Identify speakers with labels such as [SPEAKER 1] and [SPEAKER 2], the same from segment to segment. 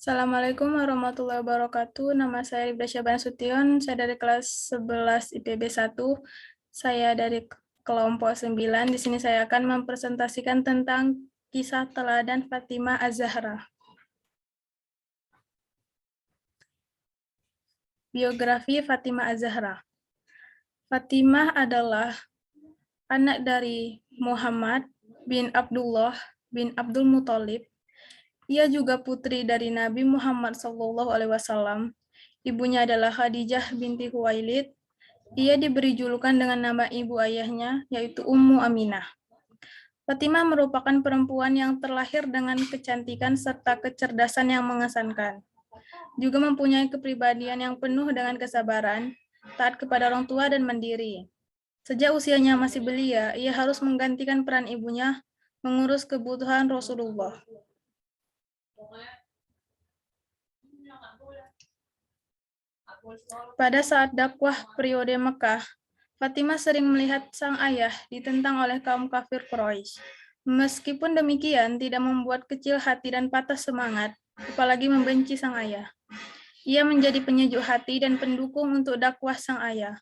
[SPEAKER 1] Assalamualaikum warahmatullahi wabarakatuh. Nama saya Libda Syaban Sution. Saya dari kelas 11 IPB 1. Saya dari kelompok 9. Di sini saya akan mempresentasikan tentang kisah teladan Fatimah Az-Zahra. Biografi Fatimah Az-Zahra. Fatimah adalah anak dari Muhammad bin Abdullah bin Abdul Muthalib. Ia juga putri dari Nabi Muhammad SAW. Ibunya adalah Khadijah binti Khuwailid. Ia diberi julukan dengan nama ibu ayahnya, yaitu Ummu Aminah. Fatimah merupakan perempuan yang terlahir dengan kecantikan serta kecerdasan yang mengesankan. Juga mempunyai kepribadian yang penuh dengan kesabaran, taat kepada orang tua dan mandiri. Sejak usianya masih belia, ia harus menggantikan peran ibunya mengurus kebutuhan Rasulullah. Pada saat dakwah periode Mekah, Fatimah sering melihat sang ayah ditentang oleh kaum kafir Quraisy. Meskipun demikian, tidak membuat kecil hati dan patah semangat, apalagi membenci sang ayah. Ia menjadi penyejuk hati dan pendukung untuk dakwah sang ayah.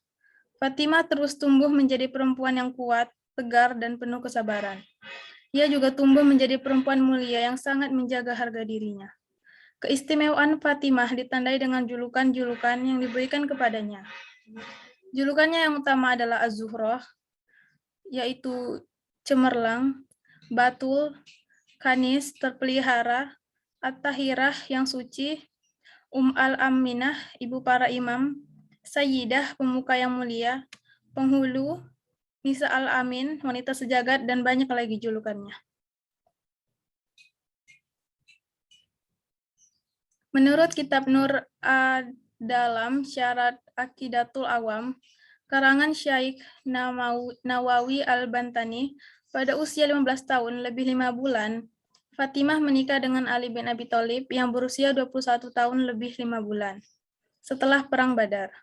[SPEAKER 1] Fatimah terus tumbuh menjadi perempuan yang kuat, tegar, dan penuh kesabaran. Ia juga tumbuh menjadi perempuan mulia yang sangat menjaga harga dirinya. Keistimewaan Fatimah ditandai dengan julukan-julukan yang diberikan kepadanya. Julukannya yang utama adalah Az-Zuhrah, yaitu cemerlang, batul, kanis, terpelihara, At-Tahirah yang suci, Al-Aminah, ibu para imam, Sayyidah, pemuka yang mulia, penghulu, Nisa Al-Amin, wanita sejagat, dan banyak lagi julukannya. Menurut kitab Nur dalam Syarat Aqidatul Awam, karangan Syaikh Nawawi Al-Bantani, pada usia 15 tahun lebih 5 bulan, Fatimah menikah dengan Ali bin Abi Thalib yang berusia 21 tahun lebih 5 bulan, setelah Perang Badar.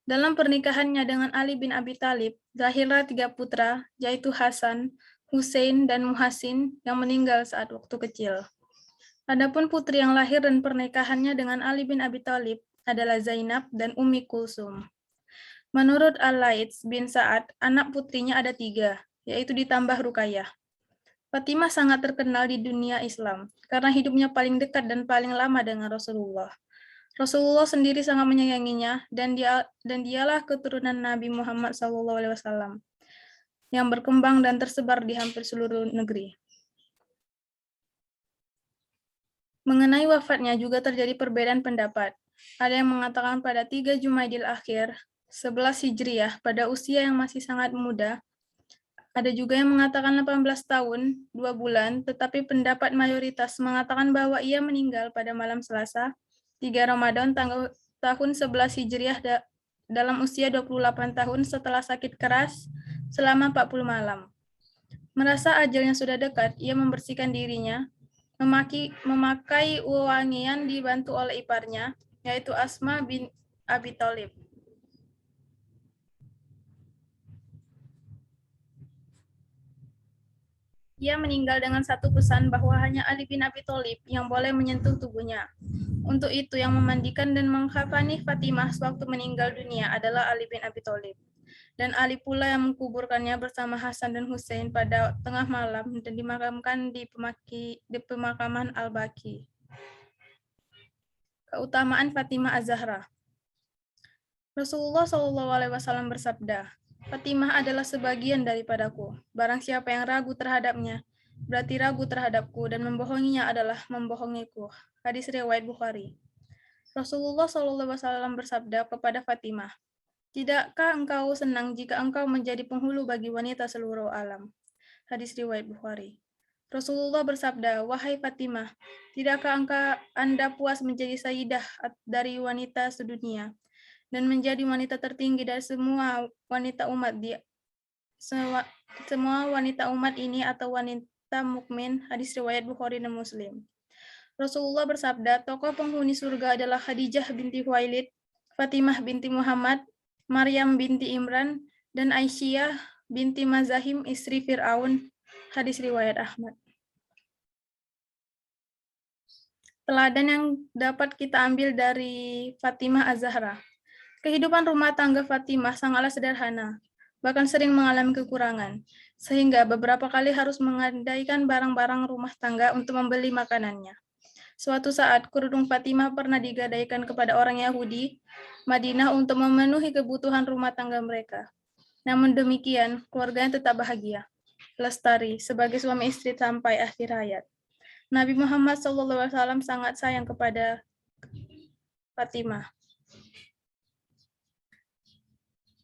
[SPEAKER 1] Dalam pernikahannya dengan Ali bin Abi Thalib, lahirlah 3 putra, yaitu Hasan, Hussein, dan Muhsin yang meninggal saat waktu kecil. Adapun putri yang lahir dan pernikahannya dengan Ali bin Abi Thalib adalah Zainab dan Ummi Kulsum. Menurut Al-Laits bin Sa'ad, anak putrinya ada 3, yaitu ditambah Ruqayyah. Fatimah sangat terkenal di dunia Islam karena hidupnya paling dekat dan paling lama dengan Rasulullah. Rasulullah sendiri sangat menyayanginya dan dialah keturunan Nabi Muhammad SAW yang berkembang dan tersebar di hampir seluruh negeri. Mengenai wafatnya juga terjadi perbedaan pendapat. Ada yang mengatakan pada 3 Jumadil Akhir, 11 Hijriah, pada usia yang masih sangat muda. Ada juga yang mengatakan 18 tahun, 2 bulan, tetapi pendapat mayoritas mengatakan bahwa ia meninggal pada malam Selasa, 3 Ramadan tahun 11 Hijriah dalam usia 28 tahun setelah sakit keras selama 40 malam. Merasa ajalnya sudah dekat, ia membersihkan dirinya, memakai wewangian dibantu oleh iparnya, yaitu Asma bin Abi Thalib. Ia meninggal dengan satu pesan bahwa hanya Ali bin Abi Thalib yang boleh menyentuh tubuhnya. Untuk itu, yang memandikan dan mengkafani Fatimah sewaktu meninggal dunia adalah Ali bin Abi Thalib. Dan Ali pula yang menguburkannya bersama Hasan dan Hussein pada tengah malam dan dimakamkan di pemakaman Al-Baqi. Keutamaan Fatimah Az-Zahra. Rasulullah SAW bersabda, Fatimah adalah sebagian daripadaku. Barang siapa yang ragu terhadapnya, berarti ragu terhadapku, dan membohonginya adalah membohongiku. Hadis riwayat Bukhari. Rasulullah SAW bersabda kepada Fatimah, tidakkah engkau senang jika engkau menjadi penghulu bagi wanita seluruh alam? Hadis riwayat Bukhari. Rasulullah bersabda, wahai Fatimah, tidakkah Anda puas menjadi sayyidah dari wanita sedunia dan menjadi wanita tertinggi dari semua wanita umat ini atau wanita mukmin? Hadis riwayat Bukhari dan Muslim. Rasulullah bersabda, tokoh penghuni surga adalah Khadijah binti Khuwailid, Fatimah binti Muhammad, Maryam binti Imran, dan Aisyah binti Mazahim istri Fir'aun. Hadis riwayat Ahmad. Teladan yang dapat kita ambil dari Fatimah Az-Zahra. Kehidupan rumah tangga Fatimah sangatlah sederhana, bahkan sering mengalami kekurangan, sehingga beberapa kali harus mengandaikan barang-barang rumah tangga untuk membeli makanannya. Suatu saat, kerudung Fatimah pernah digadaikan kepada orang Yahudi Madinah untuk memenuhi kebutuhan rumah tangga mereka. Namun demikian, keluarganya tetap bahagia, lestari sebagai suami istri sampai akhir hayat. Nabi Muhammad SAW sangat sayang kepada Fatimah.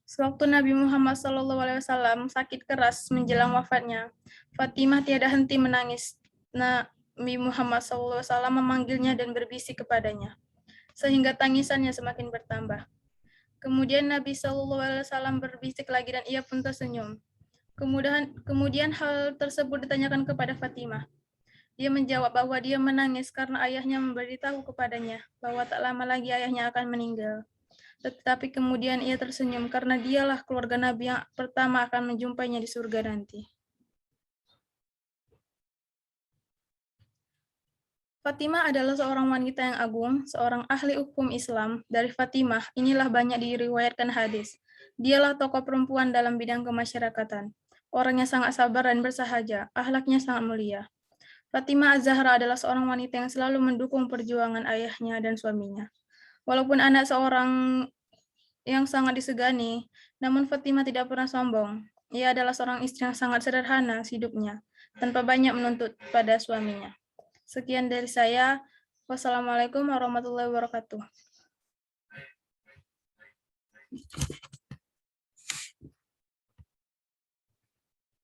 [SPEAKER 1] Sewaktu Nabi Muhammad SAW sakit keras menjelang wafatnya, Fatimah tiada henti menangis. Nabi Muhammad SAW memanggilnya dan berbisik kepadanya, sehingga tangisannya semakin bertambah. Kemudian Nabi SAW berbisik lagi dan ia pun tersenyum. Kemudian hal tersebut ditanyakan kepada Fatimah. Dia menjawab bahwa dia menangis karena ayahnya memberitahu kepadanya bahwa tak lama lagi ayahnya akan meninggal. Tetapi kemudian ia tersenyum karena dialah keluarga Nabi yang pertama akan menjumpainya di surga nanti. Fatimah adalah seorang wanita yang agung, seorang ahli hukum Islam. Dari Fatimah, inilah banyak diriwayatkan hadis. Dialah tokoh perempuan dalam bidang kemasyarakatan. Orangnya sangat sabar dan bersahaja, akhlaknya sangat mulia. Fatimah Az-Zahra adalah seorang wanita yang selalu mendukung perjuangan ayahnya dan suaminya. Walaupun anak seorang yang sangat disegani, namun Fatimah tidak pernah sombong. Ia adalah seorang istri yang sangat sederhana hidupnya, tanpa banyak menuntut pada suaminya. Sekian dari saya. Wassalamualaikum warahmatullahi wabarakatuh.